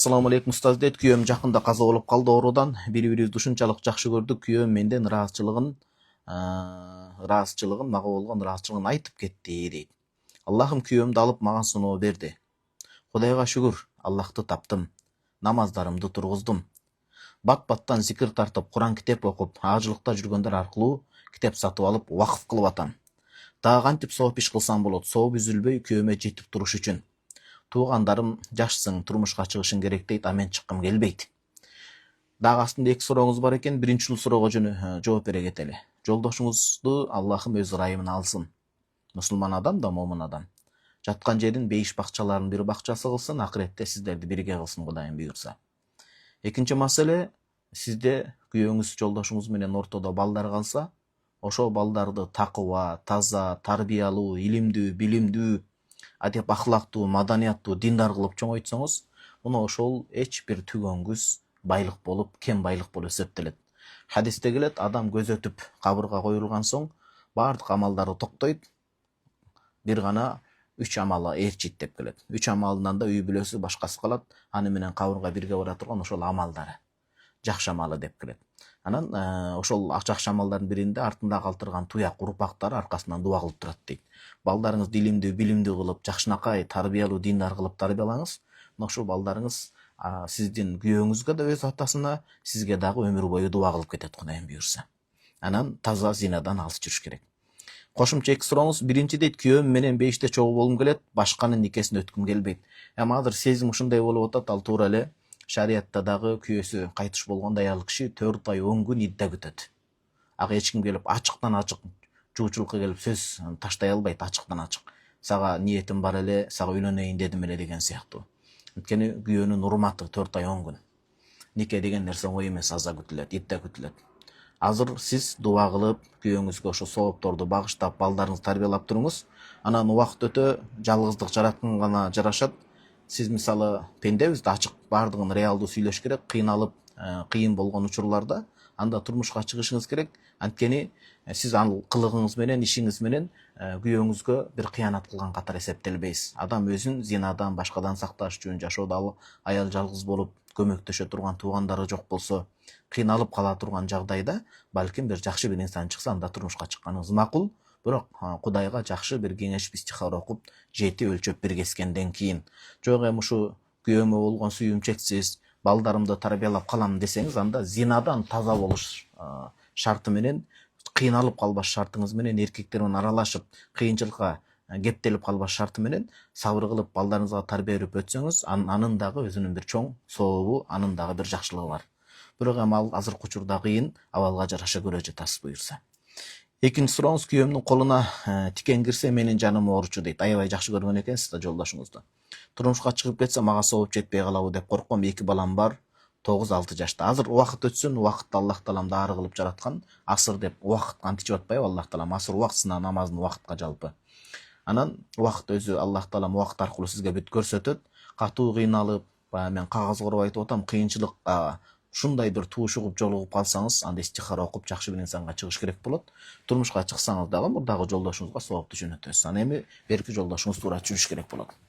Assalamu алейкум устаз дейт. Күйөөм жакында каза болуп калды оорудан. Бири-бирибизди ушунчалык жакшы көрдүк. Күйөөм менден мага болгон ыраазычылыгын айтып кетти дейт. Аллахым күйөөмдү алып мага сыноо берди. Кудайга шүгүр, Аллахты таптым. Намаздарымды тургуздум. Бат-баттан зикир тартып, Куран китеп окуп, ажылыкта жүргөндөр аркылуу китеп сатып алып вакыф кылып атам. Дагы кантип сооп иш кылсам болот? Сооп үзүлбөй күйөөмө жетип туруш үчүн. Туугандарым жашсың, турмушка чыгышың керек дейт, а мен чыккым келбейт. Дагы астында эки сурооңуз бар экен. Биринчи суроого жооп бере кетели. Жолдошуңузду Аллахым өз ырайымына алсын. Мусулман адам да, момун адам. Жаткан жерин бейиш бакчаларынын бир бакчасы кылсын, акыретте сиздерди бирге кылсын Кудайым буйрса. Экинчи маселе, сизде күйөөңүз жолдошуңуз менен ортодо балдар калса, ошол балдарды такыба, таза, тарбиялуу, илимдүү, билимдүү, адеп ахлактуу, маданияттуу, диндар кылып чоңойтсоңуз, муну ошол эч бир түгөнгүс байлык болуп, кем байлык болуп эсептелет. Хадисте келет, адам көз өтүп кабырга коюлган соң баардык амалдары токтойт, бир гана 3 амалы ээрчийт деп келет. 3 амалынан да үй бүлөсү башкасы калат, аны менен кабырга бирге бара турган ошол амалдары. Жакшы амалы деп келет. Анан ошол жакшы амалдардын биринде артында калтырган туяк урпактары аркасынан дуа кылып турат дейт. Балдарыңызды илимдүү, билимдүү кылып, жакшынакай, тарбиялуу, диндар кылып тарбиялаңыз. Ошол балдарыңыз сиздин күйөөңүзгө да өз атасына, сизге дагы өмүр бою дуа кылып кетет Кудайым буйрса. Анан таза зинадан алыс жүрүш керек. Кошумча эки сурооңуз. Биринчи дейт, күйөөм менен бейиште чогуу болгум келет, башканын никесин өткүм келбейт. Эми азыр сезим ушундай болуп атат, ал туура эле. Шариятта дагы күйөөсү кайтыш болгондо аял киши 4 ай 10 күн идда күтөт. Ага эч ким келип ачыктан ачык жуучулукка келип сөз таштай албайт, ачыктан ачык. Сага ниетим бар эле, сага үйлөнөйүн дедим эле деген сыяктуу. Анткени күйөөнүн урматы 4 ай 10 күн. Нике деген нерсе оңой эмес, аза күтүлөт, идда күтүлөт. Азыр сиз дуа кылып, күйөөңүзгө ошо соопторду багыштап, балдарыңызды тарбиялап туруңуз. Анан убакыт өтө жалгыздык жараткан гана жарашат. Сиз мисалы пендебиз да, ачык баардыгын реалдуу сүйлөш керек. Кыйналып, кыйын болгон учурларда анда турмушка чыгышыңыз керек. Анткени сиз ал кылыгыңыз менен, ишиңиз менен күйөөңүзгө бир кыянат кылган катары эсептелбейсиз. Адам өзүн зинадан, башкадан сакташ үчүн жашоодо аял жалгыз болуп, көмөктөшө турган туугандары жок болсо, кыйналып кала турган жагдайда балким бир жакшы бир инсан чыкса, анда турмушка чыкканыңыз макул. Бирок Кудайга жакшы бир кеңеш истихара окуп, жети өлчөп бир кескенден кийин. Жок эми ушу күйөөмө болгон сүйүүм чексиз, балдарымды тарбиялап калам десеңиз, анда зинадан таза болуш шарты менен, кыйналып калбаш шартыңыз менен, эркектер менен аралашып, кыйынчылыкка кептелип калбаш шарты менен сабыр кылып балдарыңызга тарбия берип өтсөңүз, анын дагы өзүнүн бир чоң сообу, анын дагы бир жакшылыгы бар. Бирок эми ал азыркы учурда кыйын, абалга жараша көрө жатасыз буйрса. Экинчи сурооңуз, күйөөмдүн колуна тикен кирсе менин жаным ооручу дейт. Аябай жакшы көргөн экенсиз да жолдошуңузду. Турмушка чыгып кетсе мага сооп жетпей калабы деп коркком. 2 балам бар, 9-6 жашта. Азыр убакыт өтсүн, убакытты Аллах таалам дары кылып жараткан. Асыр деп убакыт античип атпайбы Аллах таалам? Асыр убактысына намаздын убакытка жалпы. Анан убакыт өзү Аллах таалам убакыт аркылуу сизге бүт көрсөтөт. Катуу кыйналып, мен кагаз куруп айтып атам, кыйынчылыкка ушундай бир туушугуп жолугуп калсаңыз, анда истихара окуп жакшы бир инсанга чыгыш керек болот. Турмушка чыксаңыз дагы мурдагы жолдошуңузга соопту жөнөтөсүз. Аны эми берки жолдошуңуз туура жүрүш керек болот.